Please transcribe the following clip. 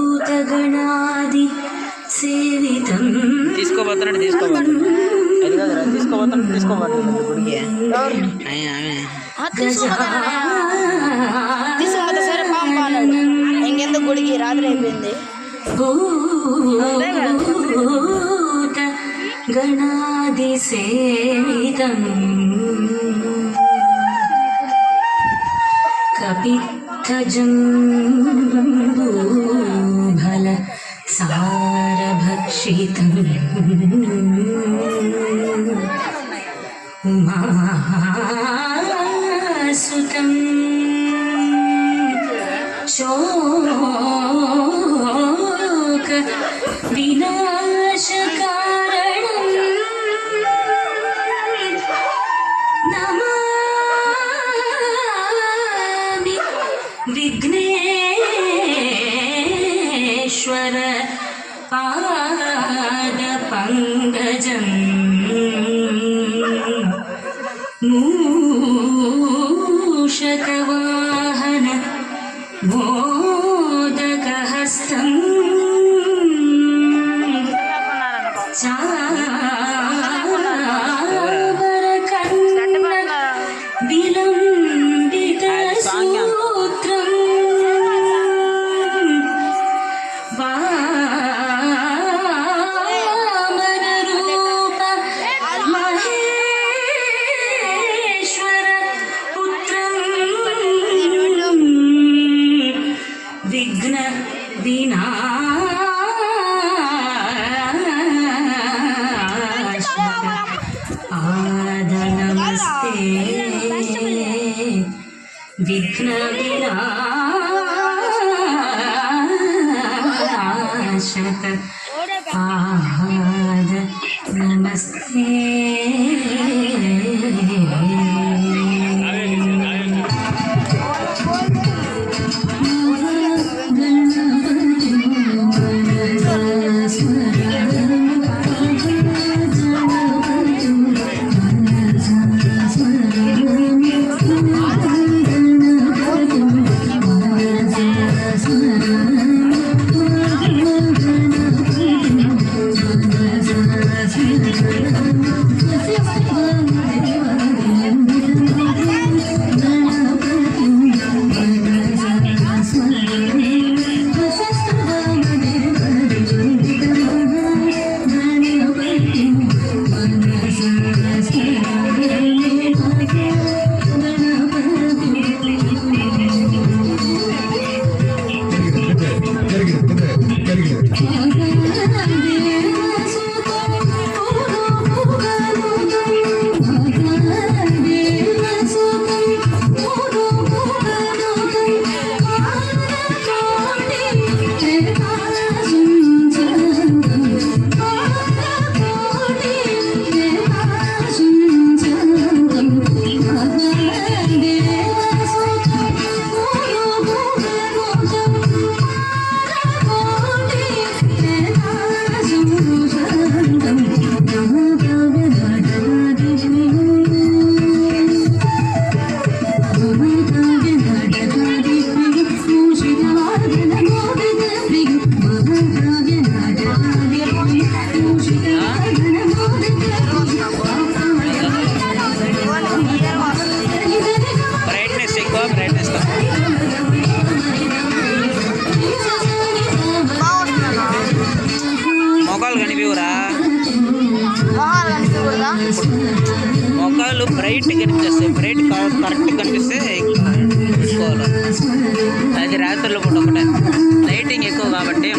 భూతగణాది సేవితం తీసుకోబోతున్నాడు గుడికి సరే పాము బాగాడు ఇంకెందుకు గుడికి రాత్రి అయిపోయింది. భూత గణాది సేవితం కపిత్థజంబూఫల సారభక్షితం ఉమాసుతం శోక వినాశకారణం నమామి విఘ్నేశ్వర పాద పంకజం మూషకవాహన మోదకహస్తం చావరకన్న విలంబిత సూత్రం వామన రూప మహేశ్వర పుత్రం విఘ్న వినాశక పాద నమస్తే విఘ్న వినాశక పాద నమస్తే. మొక్కలు బ్రైట్ కనిపిస్తాయి. బ్రైట్ కరెక్ట్ కనిపిస్తే తీసుకోవాలి. అది రాత్రులు పూట ఒకటే లైటింగ్ ఎక్కువ కాబట్టి